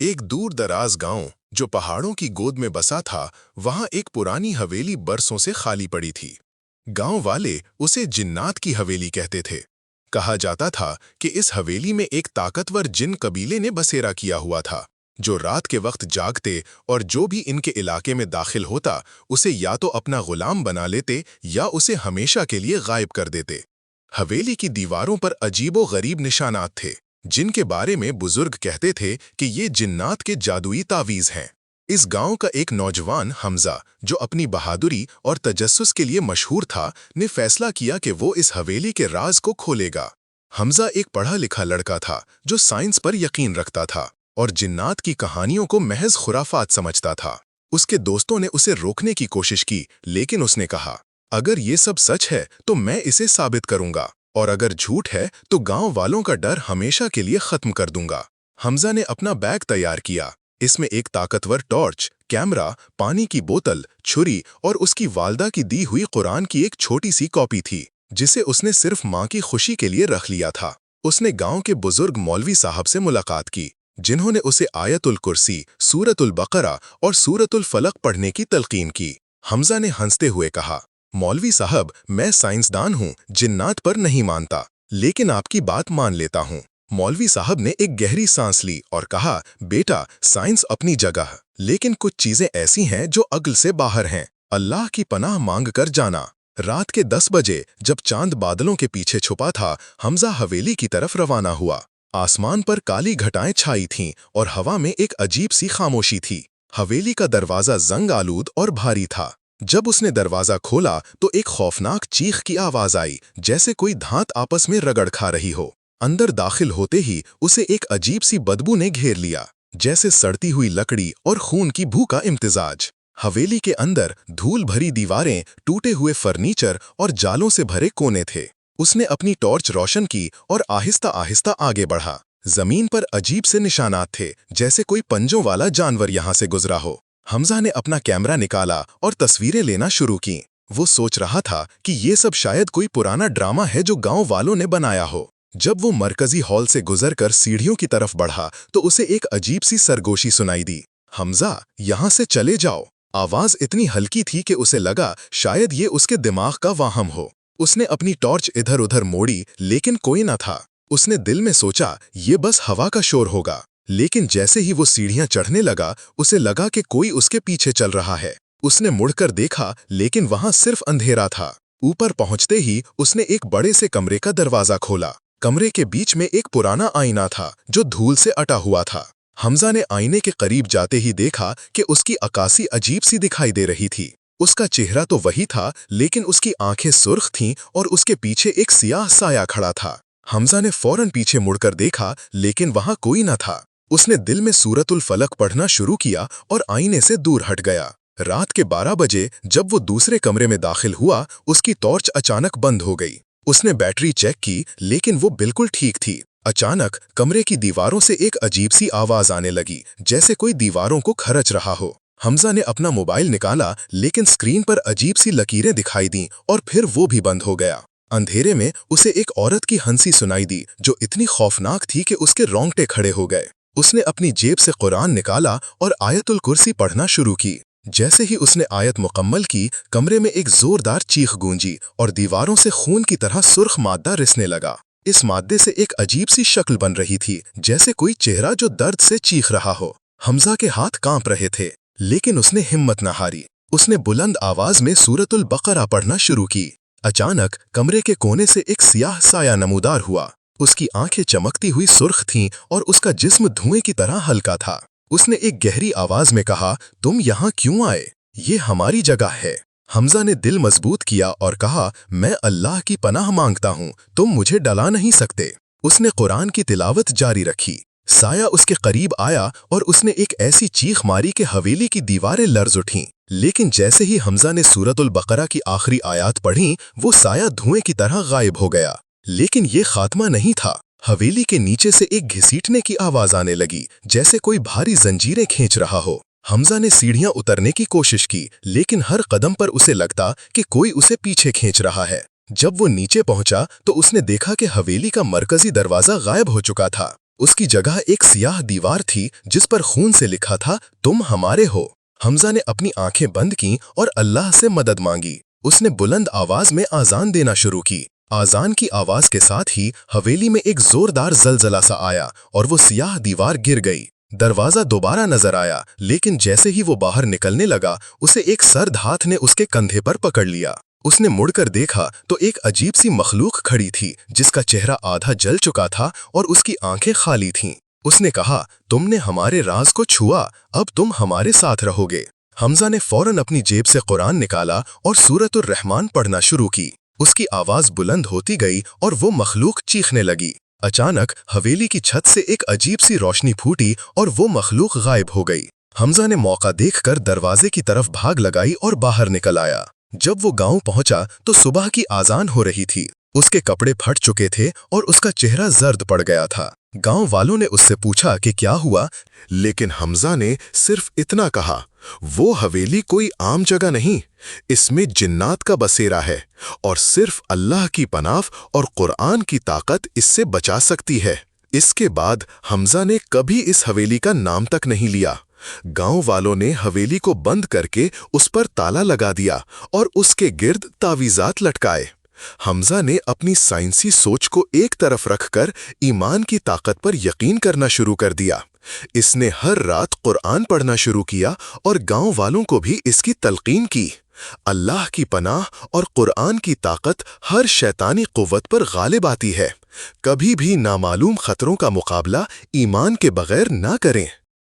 एक दूर दराज गांव जो पहाड़ों की गोद में बसा था, वहां एक पुरानी हवेली बरसों से खाली पड़ी थी। गांव वाले उसे जिन्नात की हवेली कहते थे। कहा जाता था कि इस हवेली में एक ताकतवर जिन कबीले ने बसेरा किया हुआ था, जो रात के वक्त जागते और जो भी इनके इलाके में दाखिल होता उसे या तो अपना गुलाम बना लेते या उसे हमेशा के लिए गायब कर देते। हवेली की दीवारों पर अजीबो गरीब निशानात थे, जिनके बारे में बुजुर्ग कहते थे कि ये जिन्नात के जादुई तावीज़ हैं। इस गांव का एक नौजवान हमजा, जो अपनी बहादुरी और तजस्सुस के लिए मशहूर था, ने फैसला किया कि वो इस हवेली के राज को खोलेगा। हमजा एक पढ़ा लिखा लड़का था जो साइंस पर यकीन रखता था और जिन्नात की कहानियों को महज खुराफात समझता था। उसके दोस्तों ने उसे रोकने की कोशिश की, लेकिन उसने कहा, अगर ये सब सच है तो मैं इसे साबित करूंगा, और अगर झूठ है तो गांव वालों का डर हमेशा के लिए खत्म कर दूंगा। हमजा ने अपना बैग तैयार किया। इसमें एक ताकतवर टॉर्च, कैमरा, पानी की बोतल, छुरी और उसकी वालदा की दी हुई कुरान की एक छोटी सी कॉपी थी, जिसे उसने सिर्फ माँ की खुशी के लिए रख लिया था। उसने गांव के बुजुर्ग मौलवी साहब से मुलाकात की, जिन्होंने उसे आयतुल कुर्सी, सूरतुल बकरा और सूरतुल फलक पढ़ने की तलकीन की। हमजा ने हंसते हुए कहा, मौलवी साहब, मैं साइंसदान हूँ, जिन्नात पर नहीं मानता, लेकिन आपकी बात मान लेता हूँ। मौलवी साहब ने एक गहरी सांस ली और कहा, बेटा, साइंस अपनी जगह, लेकिन कुछ चीजें ऐसी हैं जो अक्ल से बाहर हैं। अल्लाह की पनाह मांग कर जाना। रात के 10 बजे जब चांद बादलों के पीछे छुपा था, हमजा हवेली की तरफ रवाना हुआ। आसमान पर काली घटाएं छाई थीं और हवा में एक अजीब सी खामोशी थी। हवेली का दरवाजा जंग आलूद और भारी था। जब उसने दरवाजा खोला तो एक खौफनाक चीख की आवाज आई, जैसे कोई धात आपस में रगड़ खा रही हो। अंदर दाखिल होते ही उसे एक अजीब सी बदबू ने घेर लिया, जैसे सड़ती हुई लकड़ी और खून की भू का इम्तिजाज। हवेली के अंदर धूल भरी दीवारें, टूटे हुए फर्नीचर और जालों से भरे कोने थे। उसने अपनी टॉर्च रोशन की और आहिस्ता आहिस्ता आगे बढ़ा। जमीन पर अजीब से निशानात थे, जैसे कोई पंजों वाला जानवर यहां से गुजरा हो। हमजा ने अपना कैमरा निकाला और तस्वीरें लेना शुरू की। वो सोच रहा था कि ये सब शायद कोई पुराना ड्रामा है जो गांव वालों ने बनाया हो। जब वो मरकजी हॉल से गुजरकर सीढ़ियों की तरफ बढ़ा तो उसे एक अजीब सी सरगोशी सुनाई दी। हमजा, यहाँ से चले जाओ। आवाज इतनी हल्की थी कि उसे लगा शायद ये उसके दिमाग का वाहम हो। उसने अपनी टॉर्च इधर उधर मोड़ी, लेकिन कोई न था। उसने दिल में सोचा, ये बस हवा का शोर होगा। लेकिन जैसे ही वो सीढ़ियां चढ़ने लगा, उसे लगा कि कोई उसके पीछे चल रहा है। उसने मुड़कर देखा, लेकिन वहां सिर्फ अंधेरा था। ऊपर पहुंचते ही उसने एक बड़े से कमरे का दरवाजा खोला। कमरे के बीच में एक पुराना आईना था जो धूल से अटा हुआ था। हमजा ने आईने के करीब जाते ही देखा कि उसकी अक्कासी अजीब सी दिखाई दे रही थी। उसका चेहरा तो वही था, लेकिन उसकी आंखें सुर्ख थीं और उसके पीछे एक सियाह साया खड़ा था। हमजा ने फौरन पीछे मुड़कर देखा, लेकिन वहां कोई न था। उसने दिल में सूरतुल फलक पढ़ना शुरू किया और आईने से दूर हट गया। रात के 12 बजे जब वो दूसरे कमरे में दाखिल हुआ, उसकी टॉर्च अचानक बंद हो गई। उसने बैटरी चेक की, लेकिन वो बिल्कुल ठीक थी। अचानक कमरे की दीवारों से एक अजीब सी आवाज आने लगी, जैसे कोई दीवारों को खरच रहा हो। हमजा ने अपना मोबाइल निकाला, लेकिन स्क्रीन पर अजीब सी लकीरें दिखाई दीं और फिर वो भी बंद हो गया। अंधेरे में उसे एक औरत की हंसी सुनाई दी, जो इतनी खौफनाक थी कि उसके रोंगटे खड़े हो गए। उसने अपनी जेब से कुरान निकाला और आयतुल कुर्सी पढ़ना शुरू की। जैसे ही उसने आयत मुकम्मल की, कमरे में एक जोरदार चीख गूंजी और दीवारों से खून की तरह सुर्ख मादा रिसने लगा। इस मादे से एक अजीब सी शक्ल बन रही थी, जैसे कोई चेहरा जो दर्द से चीख रहा हो। हमजा के हाथ कांप रहे थे, लेकिन उसने हिम्मत न हारी। उसने बुलंद आवाज में सूरतुल बकरा पढ़ना शुरू की। अचानक कमरे के कोने से एक सियाह साया नमूदार हुआ। उसकी आंखें चमकती हुई सुर्ख थीं और उसका जिस्म धुएं की तरह हल्का था। उसने एक गहरी आवाज में कहा, तुम यहाँ क्यों आए? ये हमारी जगह है। हमजा ने दिल मजबूत किया और कहा, मैं अल्लाह की पनाह मांगता हूँ, तुम मुझे डला नहीं सकते। उसने कुरान की तिलावत जारी रखी। साया उसके करीब आया और उसने एक ऐसी चीख मारी कि हवेली की दीवारें लर्ज उठीं। लेकिन जैसे ही हमजा ने सूरतुल बकरा की आखिरी आयात पढ़ी, वो साया धुएं की तरह गायब हो गया। लेकिन ये खात्मा नहीं था। हवेली के नीचे से एक घसीटने की आवाज आने लगी, जैसे कोई भारी जंजीरें खींच रहा हो। हमजा ने सीढ़ियां उतरने की कोशिश की, लेकिन हर कदम पर उसे लगता कि कोई उसे पीछे खींच रहा है। जब वो नीचे पहुंचा तो उसने देखा कि हवेली का मरकजी दरवाजा गायब हो चुका था। اس کی جگہ ایک سیاہ دیوار تھی جس پر خون سے لکھا تھا تم ہمارے ہو۔ حمزہ نے اپنی آنکھیں بند کیں اور اللہ سے مدد مانگی۔ اس نے بلند آواز میں آذان دینا شروع کی۔ آذان کی آواز کے ساتھ ہی حویلی میں ایک زوردار زلزلہ سا آیا اور وہ سیاہ دیوار گر گئی۔ دروازہ دوبارہ نظر آیا، لیکن جیسے ہی وہ باہر نکلنے لگا اسے ایک سرد ہاتھ نے اس کے کندھے پر پکڑ لیا۔ اس نے مڑ کر دیکھا تو ایک عجیب سی مخلوق کھڑی تھی جس کا چہرہ آدھا جل چکا تھا اور اس کی آنکھیں خالی تھیں۔ اس نے کہا، تم نے ہمارے راز کو چھوا، اب تم ہمارے ساتھ رہو گے۔ حمزہ نے فوراً اپنی جیب سے قرآن نکالا اور سورۃ الرحمن پڑھنا شروع کی۔ اس کی آواز بلند ہوتی گئی اور وہ مخلوق چیخنے لگی۔ اچانک حویلی کی چھت سے ایک عجیب سی روشنی پھوٹی اور وہ مخلوق غائب ہو گئی۔ حمزہ نے موقع دیکھ کر دروازے کی طرف بھاگ لگائی اور باہر نکل آیا۔ جب وہ گاؤں پہنچا تو صبح کی آذان ہو رہی تھی۔ اس کے کپڑے پھٹ چکے تھے اور اس کا چہرہ زرد پڑ گیا تھا۔ گاؤں والوں نے اس سے پوچھا کہ کیا ہوا، لیکن حمزہ نے صرف اتنا کہا، وہ حویلی کوئی عام جگہ نہیں، اس میں جنات کا بسیرا ہے اور صرف اللہ کی پناہ اور قرآن کی طاقت اس سے بچا سکتی ہے۔ اس کے بعد حمزہ نے کبھی اس حویلی کا نام تک نہیں لیا۔ گاؤں والوں نے حویلی کو بند کر کے اس پر تالا لگا دیا اور اس کے گرد تعویذات لٹکائے۔ حمزہ نے اپنی سائنسی سوچ کو ایک طرف رکھ کر ایمان کی طاقت پر یقین کرنا شروع کر دیا۔ اس نے ہر رات قرآن پڑھنا شروع کیا اور گاؤں والوں کو بھی اس کی تلقین کی۔ اللہ کی پناہ اور قرآن کی طاقت ہر شیطانی قوت پر غالب آتی ہے۔ کبھی بھی نامعلوم خطروں کا مقابلہ ایمان کے بغیر نہ کریں۔